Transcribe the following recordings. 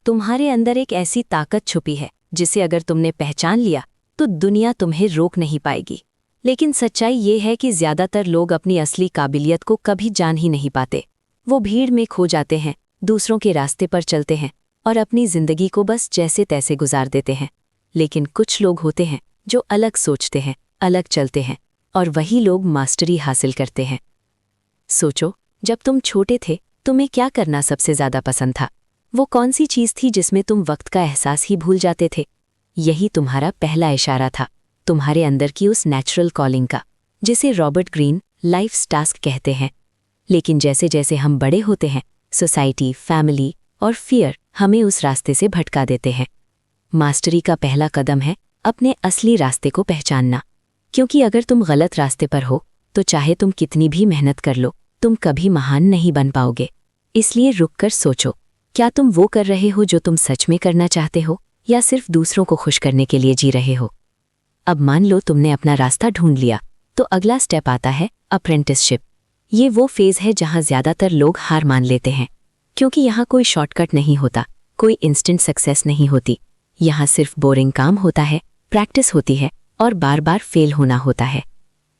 तुम्हारे अंदर एक ऐसी ताकत छुपी है जिसे अगर तुमने पहचान लिया तो दुनिया तुम्हें रोक नहीं पाएगी। लेकिन सच्चाई ये है कि ज्यादातर लोग अपनी असली काबिलियत को कभी जान ही नहीं पाते। वो भीड़ में खो जाते हैं, दूसरों के रास्ते पर चलते हैं और अपनी जिंदगी को बस जैसे तैसे गुजार देते हैं। लेकिन कुछ लोग होते हैं जो अलग सोचते हैं, अलग चलते हैं और वही लोग मास्टरी हासिल करते हैं। सोचो, जब तुम छोटे थे तुम्हें क्या करना सबसे ज्यादा पसंद था? वो कौन सी चीज थी जिसमें तुम वक्त का एहसास ही भूल जाते थे? यही तुम्हारा पहला इशारा था, तुम्हारे अंदर की उस नेचुरल कॉलिंग का, जिसे रॉबर्ट ग्रीन लाइफ्स टास्क कहते हैं। लेकिन जैसे जैसे हम बड़े होते हैं, सोसाइटी, फैमिली और फियर हमें उस रास्ते से भटका देते हैं। मास्टरी का पहला कदम है अपने असली रास्ते को पहचानना, क्योंकि अगर तुम गलत रास्ते पर हो तो चाहे तुम कितनी भी मेहनत कर लो, तुम कभी महान नहीं बन पाओगे। इसलिए रुककर सोचो, क्या तुम वो कर रहे हो जो तुम सच में करना चाहते हो, या सिर्फ दूसरों को खुश करने के लिए जी रहे हो? अब मान लो तुमने अपना रास्ता ढूंढ लिया, तो अगला स्टेप आता है अप्रेंटिसशिप। ये वो फेज है जहां ज्यादातर लोग हार मान लेते हैं, क्योंकि यहाँ कोई शॉर्टकट नहीं होता, कोई इंस्टेंट सक्सेस नहीं होती। यहाँ सिर्फ बोरिंग काम होता है, प्रैक्टिस होती है और बार बार फेल होना होता है।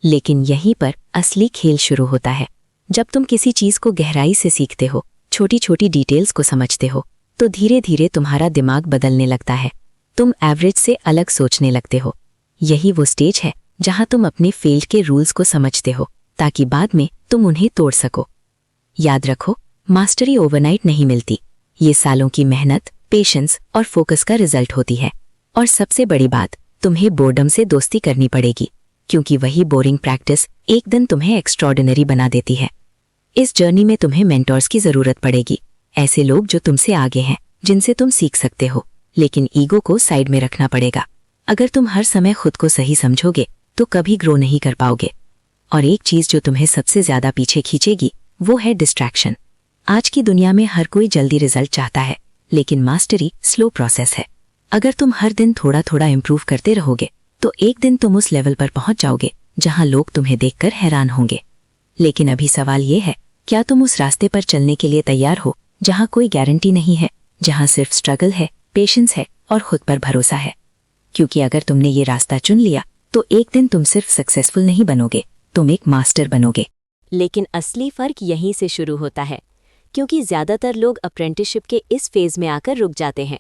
लेकिन यहीं पर असली खेल शुरू होता है। जब तुम किसी चीज को गहराई से सीखते हो, छोटी छोटी डिटेल्स को समझते हो, तो धीरे धीरे तुम्हारा दिमाग बदलने लगता है। तुम एवरेज से अलग सोचने लगते हो। यही वो स्टेज है जहां तुम अपने फील्ड के रूल्स को समझते हो, ताकि बाद में तुम उन्हें तोड़ सको। याद रखो, मास्टरी ओवरनाइट नहीं मिलती। ये सालों की मेहनत, पेशेंस और फोकस का रिजल्ट होती है। और सबसे बड़ी बात, तुम्हें बोर्डम से दोस्ती करनी पड़ेगी, क्योंकि वही बोरिंग प्रैक्टिस एक दिन तुम्हें एक्स्ट्रॉर्डिनरी बना देती है। इस जर्नी में तुम्हें मेंटर्स की जरूरत पड़ेगी, ऐसे लोग जो तुमसे आगे हैं, जिनसे तुम सीख सकते हो। लेकिन ईगो को साइड में रखना पड़ेगा। अगर तुम हर समय खुद को सही समझोगे तो कभी ग्रो नहीं कर पाओगे। और एक चीज जो तुम्हें सबसे ज्यादा पीछे खींचेगी वो है डिस्ट्रैक्शन। आज की दुनिया में हर कोई जल्दी रिजल्ट चाहता है, लेकिन मास्टरी स्लो प्रोसेस है। अगर तुम हर दिन थोड़ा थोड़ा इम्प्रूव करते रहोगे तो एक दिन तुम उस लेवल पर पहुंच जाओगे जहां लोग तुम्हें देखकर हैरान होंगे। लेकिन अभी सवाल ये है, क्या तुम उस रास्ते पर चलने के लिए तैयार हो जहां कोई गारंटी नहीं है, जहां सिर्फ स्ट्रगल है, पेशेंस है और खुद पर भरोसा है? क्योंकि अगर तुमने ये रास्ता चुन लिया तो एक दिन तुम सिर्फ सक्सेसफुल नहीं बनोगे, तुम एक मास्टर बनोगे। लेकिन असली फर्क यहीं से शुरू होता है, क्योंकि ज्यादातर लोग अप्रेंटिसशिप के इस फेज में आकर रुक जाते हैं।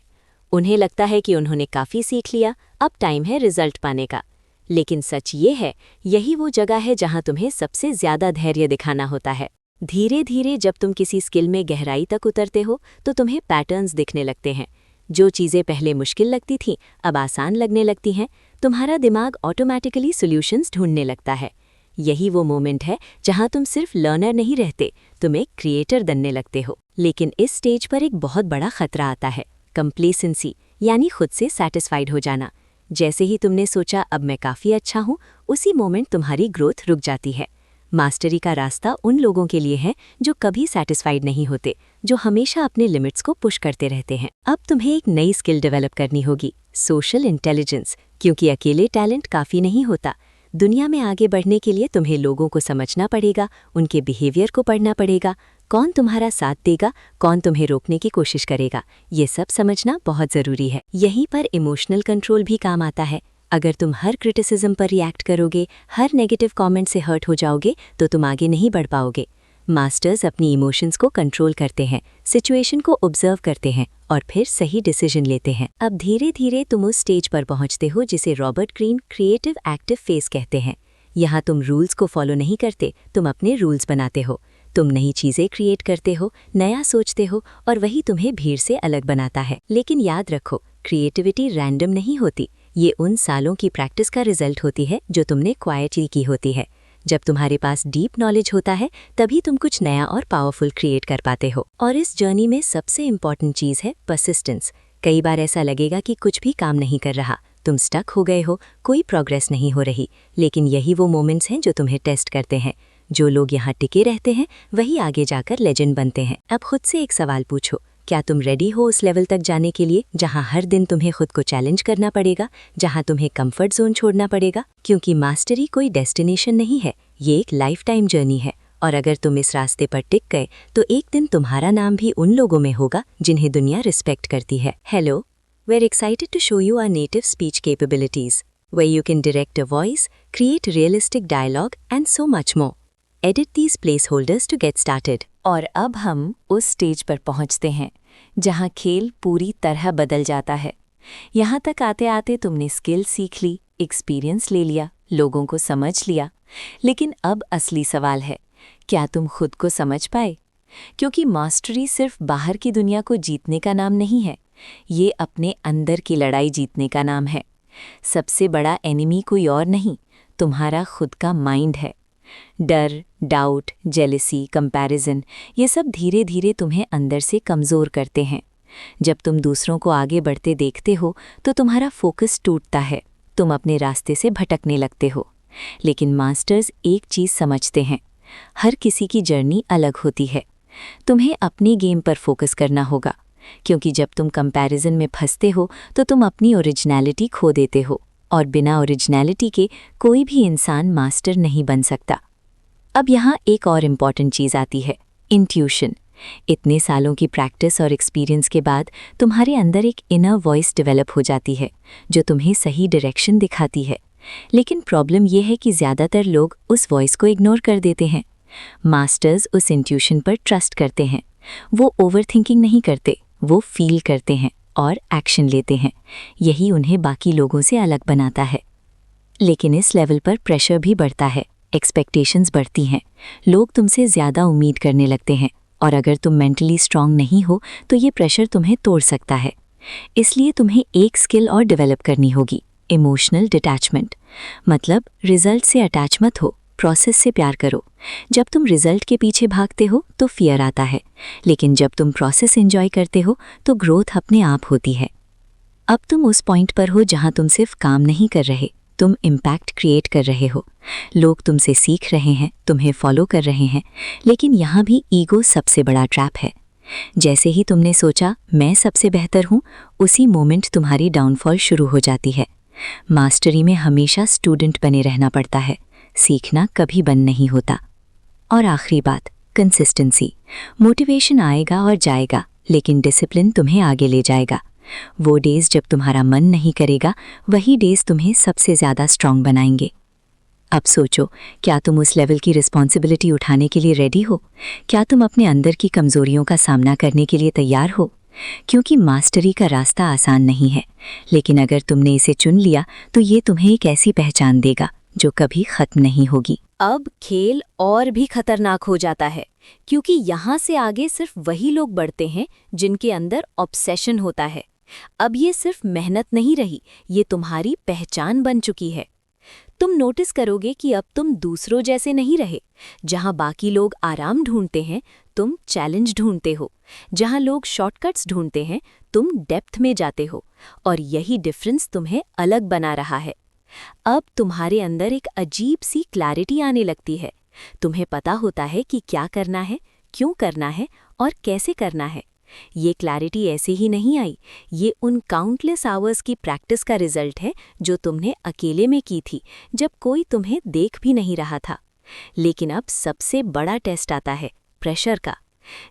उन्हें लगता है कि उन्होंने काफ़ी सीख लिया, अब टाइम है रिजल्ट पाने का। लेकिन सच ये है, यही वो जगह है जहां तुम्हें सबसे ज्यादा धैर्य दिखाना होता है। धीरे धीरे जब तुम किसी स्किल में गहराई तक उतरते हो तो तुम्हें पैटर्न्स दिखने लगते हैं। जो चीज़ें पहले मुश्किल लगती थीं अब आसान लगने लगती हैं। तुम्हारा दिमाग ऑटोमेटिकली सॉल्यूशंस ढूंढने लगता है। यही वो मोमेंट है जहां तुम सिर्फ लर्नर नहीं रहते, तुम एक क्रिएटर बनने लगते हो। लेकिन इस स्टेज पर एक बहुत बड़ा खतरा आता है, कंप्लेसेंसी, यानी खुद से सैटिस्फाइड हो जाना। जैसे ही तुमने सोचा अब मैं काफ़ी अच्छा हूँ, उसी मोमेंट तुम्हारी ग्रोथ रुक जाती है। मास्टरी का रास्ता उन लोगों के लिए है जो कभी सैटिस्फाइड नहीं होते, जो हमेशा अपने लिमिट्स को पुश करते रहते हैं। अब तुम्हें एक नई स्किल डेवलप करनी होगी, सोशल इंटेलिजेंस, क्योंकि अकेले टैलेंट काफ़ी नहीं होता। दुनिया में आगे बढ़ने के लिए तुम्हें लोगों को समझना पड़ेगा, उनके बिहेवियर को पढ़ना पड़ेगा, कौन तुम्हारा साथ देगा, कौन तुम्हें रोकने की कोशिश करेगा, ये सब समझना बहुत ज़रूरी है। यहीं पर इमोशनल कंट्रोल भी काम आता है। अगर तुम हर क्रिटिसिज्म पर रिएक्ट करोगे, हर नेगेटिव कमेंट से हर्ट हो जाओगे, तो तुम आगे नहीं बढ़ पाओगे। मास्टर्स अपनी इमोशंस को कंट्रोल करते हैं, सिचुएशन को ऑब्जर्व करते हैं और फिर सही डिसीजन लेते हैं। अब धीरे धीरे तुम उस स्टेज पर पहुंचते हो जिसे Robert Greene creative active phase कहते हैं। यहाँ तुम रूल्स को फॉलो नहीं करते, तुम अपने रूल्स बनाते हो। तुम नई चीज़ें क्रिएट करते हो, नया सोचते हो और वही तुम्हें भीड़ से अलग बनाता है। लेकिन याद रखो, क्रिएटिविटी रैंडम नहीं होती, ये उन सालों की प्रैक्टिस का रिजल्ट होती है जो तुमने क्वाइटली की होती है। जब तुम्हारे पास डीप नॉलेज होता है तभी तुम कुछ नया और पावरफुल क्रिएट कर पाते हो। और इस जर्नी में सबसे इम्पॉर्टेंट चीज़ है परसिस्टेंस। कई बार ऐसा लगेगा कि कुछ भी काम नहीं कर रहा, तुम स्टक हो गए हो, कोई प्रोग्रेस नहीं हो रही। लेकिन यही वो मोमेंट्स हैं जो तुम्हें टेस्ट करते हैं। जो लोग यहाँ टिके रहते हैं वही आगे जाकर लेजेंड बनते हैं। अब खुद से एक सवाल पूछो, क्या तुम रेडी हो उस लेवल तक जाने के लिए जहां हर दिन तुम्हें खुद को चैलेंज करना पड़ेगा, जहां तुम्हें कंफर्ट जोन छोड़ना पड़ेगा? क्योंकि मास्टरी कोई डेस्टिनेशन नहीं है, ये एक लाइफ टाइम जर्नी है और अगर तुम इस रास्ते पर टिक गए तो एक दिन तुम्हारा नाम भी उन लोगों में होगा जिन्हें दुनिया रिस्पेक्ट करती है। Hello, we're excited to show you our native speech capabilities, where you can direct a voice, create realistic dialogue and so much more. Edit these placeholders to get started. और अब हम उस स्टेज पर पहुंचते हैं जहां खेल पूरी तरह बदल जाता है। यहाँ तक आते आते तुमने स्किल सीख ली, एक्सपीरियंस ले लिया, लोगों को समझ लिया, लेकिन अब असली सवाल है, क्या तुम खुद को समझ पाए? क्योंकि मास्टरी सिर्फ बाहर की दुनिया को जीतने का नाम नहीं है, ये अपने अंदर की लड़ाई जीतने का नाम है। सबसे बड़ा एनिमी कोई और नहीं, तुम्हारा खुद का माइंड है। डर, डाउट, जेलसी, कंपैरिजन, ये सब धीरे धीरे तुम्हें अंदर से कमज़ोर करते हैं। जब तुम दूसरों को आगे बढ़ते देखते हो तो तुम्हारा फोकस टूटता है, तुम अपने रास्ते से भटकने लगते हो। लेकिन मास्टर्स एक चीज़ समझते हैं, हर किसी की जर्नी अलग होती है। तुम्हें अपनी गेम पर फोकस करना होगा, क्योंकि जब तुम कंपैरिजन में फंसते हो तो तुम अपनी ओरिजिनलिटी खो देते हो, और बिना ओरिजिनलिटी के कोई भी इंसान मास्टर नहीं बन सकता। अब यहाँ एक और इम्पॉर्टेंट चीज़ आती है, इंट्यूशन। इतने सालों की प्रैक्टिस और एक्सपीरियंस के बाद तुम्हारे अंदर एक इनर वॉइस डेवलप हो जाती है जो तुम्हें सही डायरेक्शन दिखाती है। लेकिन प्रॉब्लम यह है कि ज़्यादातर लोग उस वॉइस को इग्नोर कर देते हैं। मास्टर्स उस इंट्यूशन पर ट्रस्ट करते हैं। वो ओवरथिंकिंग नहीं करते, वो फील करते हैं और एक्शन लेते हैं। यही उन्हें बाकी लोगों से अलग बनाता है। लेकिन इस लेवल पर प्रेशर भी बढ़ता है, एक्सपेक्टेशंस बढ़ती हैं, लोग तुमसे ज़्यादा उम्मीद करने लगते हैं, और अगर तुम मेंटली स्ट्रांग नहीं हो तो ये प्रेशर तुम्हें तोड़ सकता है। इसलिए तुम्हें एक स्किल और डेवलप करनी होगी, इमोशनल डिटैचमेंट। मतलब रिजल्ट से अटैच मत हो, प्रोसेस से प्यार करो। जब तुम रिजल्ट के पीछे भागते हो तो फियर आता है, लेकिन जब तुम प्रोसेस एंजॉय करते हो तो ग्रोथ अपने आप होती है। अब तुम उस पॉइंट पर हो जहां तुम सिर्फ काम नहीं कर रहे, तुम इम्पैक्ट क्रिएट कर रहे हो। लोग तुमसे सीख रहे हैं, तुम्हें फॉलो कर रहे हैं, लेकिन यहाँ भी ईगो सबसे बड़ा ट्रैप है। जैसे ही तुमने सोचा मैं सबसे बेहतर हूँ, उसी मोमेंट तुम्हारी डाउनफॉल शुरू हो जाती है। मास्टरी में हमेशा स्टूडेंट बने रहना पड़ता है, सीखना कभी बंद नहीं होता। और आखिरी बात, कंसिस्टेंसी। मोटिवेशन आएगा और जाएगा, लेकिन डिसिप्लिन तुम्हें आगे ले जाएगा। वो डेज जब तुम्हारा मन नहीं करेगा, वही डेज तुम्हें सबसे ज़्यादा स्ट्रांग बनाएंगे। अब सोचो, क्या तुम उस लेवल की रिस्पॉन्सिबिलिटी उठाने के लिए रेडी हो? क्या तुम अपने अंदर की कमज़ोरियों का सामना करने के लिए तैयार हो? क्योंकि मास्टरी का रास्ता आसान नहीं है, लेकिन अगर तुमने इसे चुन लिया तो ये तुम्हें एक ऐसी पहचान देगा जो कभी ख़त्म नहीं होगी। अब खेल और भी खतरनाक हो जाता है, क्योंकि यहाँ से आगे सिर्फ वही लोग बढ़ते हैं जिनके अंदर ऑब्सेशन होता है। अब ये सिर्फ मेहनत नहीं रही, ये तुम्हारी पहचान बन चुकी है। तुम नोटिस करोगे कि अब तुम दूसरों जैसे नहीं रहे। जहाँ बाकी लोग आराम ढूंढते हैं, तुम चैलेंज ढूंढते हो। जहाँ लोग शॉर्टकट्स ढूंढते हैं, तुम डेप्थ में जाते हो। और यही डिफरेंस तुम्हें अलग बना रहा है। अब तुम्हारे अंदर एक अजीब सी क्लैरिटी आने लगती है। तुम्हें पता होता है कि क्या करना है, क्यों करना है और कैसे करना है। ये क्लैरिटी ऐसे ही नहीं आई, ये उन काउंटलेस आवर्स की प्रैक्टिस का रिजल्ट है जो तुमने अकेले में की थी, जब कोई तुम्हें देख भी नहीं रहा था। लेकिन अब सबसे बड़ा टेस्ट आता है, प्रेशर का।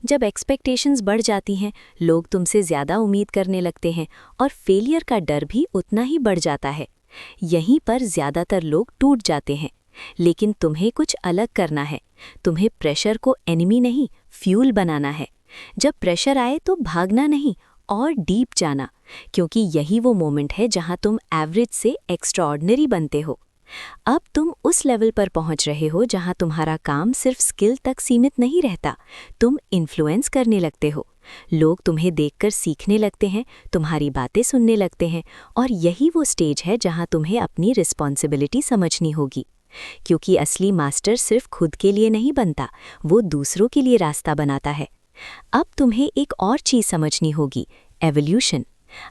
जब एक्सपेक्टेशंस बढ़ जाती हैं, लोग तुमसे ज़्यादा उम्मीद करने लगते हैं और फेलियर का डर भी उतना ही बढ़ जाता है। यहीं पर ज़्यादातर लोग टूट जाते हैं। लेकिन तुम्हें कुछ अलग करना है। तुम्हें प्रेशर को एनिमी नहीं, फ्यूल बनाना है। जब प्रेशर आए तो भागना नहीं और डीप जाना, क्योंकि यही वो मोमेंट है जहां तुम एवरेज से एक्स्ट्राऑर्डिनरी बनते हो। अब तुम उस लेवल पर पहुंच रहे हो जहां तुम्हारा काम सिर्फ स्किल तक सीमित नहीं रहता, तुम इन्फ्लुएंस करने लगते हो। लोग तुम्हें देखकर सीखने लगते हैं, तुम्हारी बातें सुनने लगते हैं, और यही वो स्टेज है जहां तुम्हें अपनी रिस्पॉन्सिबिलिटी समझनी होगी। क्योंकि असली मास्टर सिर्फ खुद के लिए नहीं बनता, वो दूसरों के लिए रास्ता बनाता है। अब तुम्हें एक और चीज़ समझनी होगी, एवोल्यूशन।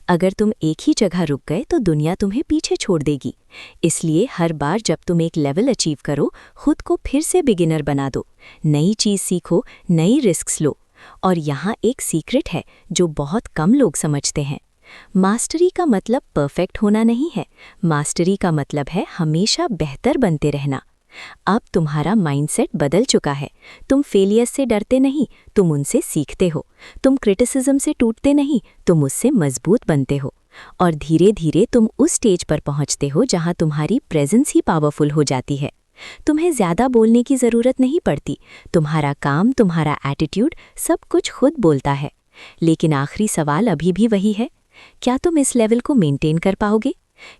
अगर तुम एक ही जगह रुक गए तो दुनिया तुम्हें पीछे छोड़ देगी। इसलिए हर बार जब तुम एक लेवल अचीव करो, खुद को फिर से बिगिनर बना दो, नई चीज़ सीखो, नई रिस्क्स लो। और यहाँ एक सीक्रेट है जो बहुत कम लोग समझते हैं। मास्टरी का मतलब परफेक्ट होना नहीं है, मास्टरी का मतलब है हमेशा बेहतर बनते रहना। अब तुम्हारा माइंडसेट बदल चुका है। तुम फेलियर से डरते नहीं, तुम उनसे सीखते हो। तुम क्रिटिसिज्म से टूटते नहीं, तुम उससे मजबूत बनते हो। और धीरे धीरे तुम उस स्टेज पर पहुंचते हो जहां तुम्हारी प्रेजेंस ही पावरफुल हो जाती है। तुम्हें ज्यादा बोलने की जरूरत नहीं पड़ती। तुम्हारा काम, तुम्हारा एटीट्यूड, सब कुछ खुद बोलता है। लेकिन आखिरी सवाल अभी भी वही है, क्या तुम इस लेवल को मेंटेन कर पाओगे?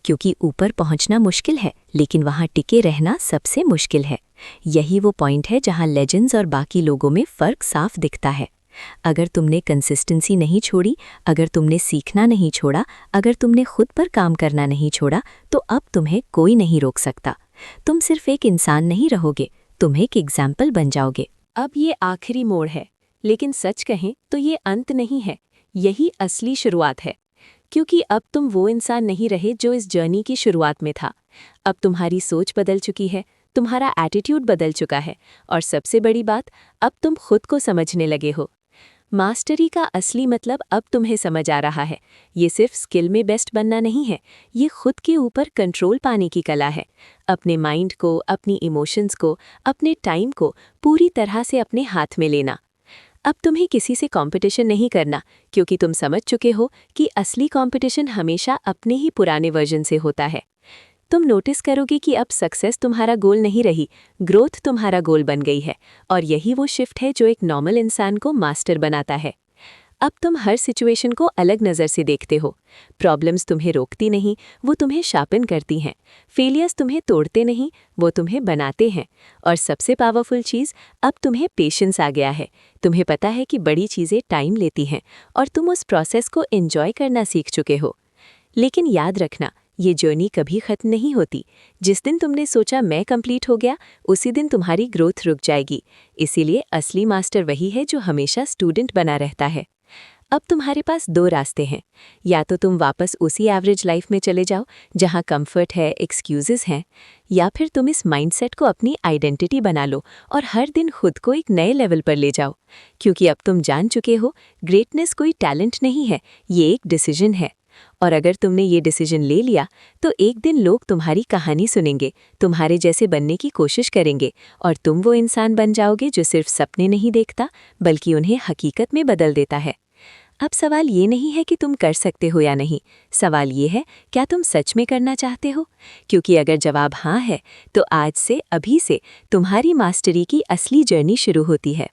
क्योंकि ऊपर पहुंचना मुश्किल है, लेकिन वहां टिके रहना सबसे मुश्किल है। यही वो पॉइंट है जहां लेजेंड्स और बाकी लोगों में फर्क साफ दिखता है। अगर तुमने कंसिस्टेंसी नहीं छोड़ी, अगर तुमने सीखना नहीं छोड़ा, अगर तुमने खुद पर काम करना नहीं छोड़ा, तो अब तुम्हें कोई नहीं रोक सकता। तुम सिर्फ एक इंसान नहीं रहोगे, तुम एक एग्जाम्पल बन जाओगे। अब ये आखिरी मोड़ है, लेकिन सच कहें तो ये अंत नहीं है, यही असली शुरुआत है। क्योंकि अब तुम वो इंसान नहीं रहे जो इस जर्नी की शुरुआत में था। अब तुम्हारी सोच बदल चुकी है, तुम्हारा एटीट्यूड बदल चुका है, और सबसे बड़ी बात, अब तुम खुद को समझने लगे हो। मास्टरी का असली मतलब अब तुम्हें समझ आ रहा है। ये सिर्फ स्किल में बेस्ट बनना नहीं है, ये खुद के ऊपर कंट्रोल पाने की कला है। अपने माइंड को, अपनी इमोशंस को, अपने टाइम को पूरी तरह से अपने हाथ में लेना। अब तुम्हें किसी से कंपटीशन नहीं करना, क्योंकि तुम समझ चुके हो कि असली कंपटीशन हमेशा अपने ही पुराने वर्जन से होता है। तुम नोटिस करोगे कि अब सक्सेस तुम्हारा गोल नहीं रही, ग्रोथ तुम्हारा गोल बन गई है। और यही वो शिफ्ट है जो एक नॉर्मल इंसान को मास्टर बनाता है। अब तुम हर सिचुएशन को अलग नज़र से देखते हो। प्रॉब्लम्स तुम्हें रोकती नहीं, वो तुम्हें शार्पन करती हैं। फेलियर्स तुम्हें तोड़ते नहीं, वो तुम्हें बनाते हैं। और सबसे पावरफुल चीज़, अब तुम्हें पेशेंस आ गया है। तुम्हें पता है कि बड़ी चीज़ें टाइम लेती हैं, और तुम उस प्रोसेस को एंजॉय करना सीख चुके हो। लेकिन याद रखना, ये जर्नी कभी खत्म नहीं होती। जिस दिन तुमने सोचा मैं कंप्लीट हो गया, उसी दिन तुम्हारी ग्रोथ रुक जाएगी। इसीलिए असली मास्टर वही है जो हमेशा स्टूडेंट बना रहता है। अब तुम्हारे पास दो रास्ते हैं। या तो तुम वापस उसी एवरेज लाइफ में चले जाओ जहां कंफर्ट है, एक्सक्यूजेस हैं, या फिर तुम इस माइंडसेट को अपनी आइडेंटिटी बना लो और हर दिन खुद को एक नए लेवल पर ले जाओ। क्योंकि अब तुम जान चुके हो, ग्रेटनेस कोई टैलेंट नहीं है, ये एक डिसीजन है। और अगर तुमने ये डिसीजन ले लिया, तो एक दिन लोग तुम्हारी कहानी सुनेंगे, तुम्हारे जैसे बनने की कोशिश करेंगे, और तुम वो इंसान बन जाओगे जो सिर्फ सपने नहीं देखता, बल्कि उन्हें हकीकत में बदल देता है। अब सवाल ये नहीं है कि तुम कर सकते हो या नहीं, सवाल ये है, क्या तुम सच में करना चाहते हो? क्योंकि अगर जवाब हाँ है, तो आज से, अभी से तुम्हारी मास्टरी की असली जर्नी शुरू होती है।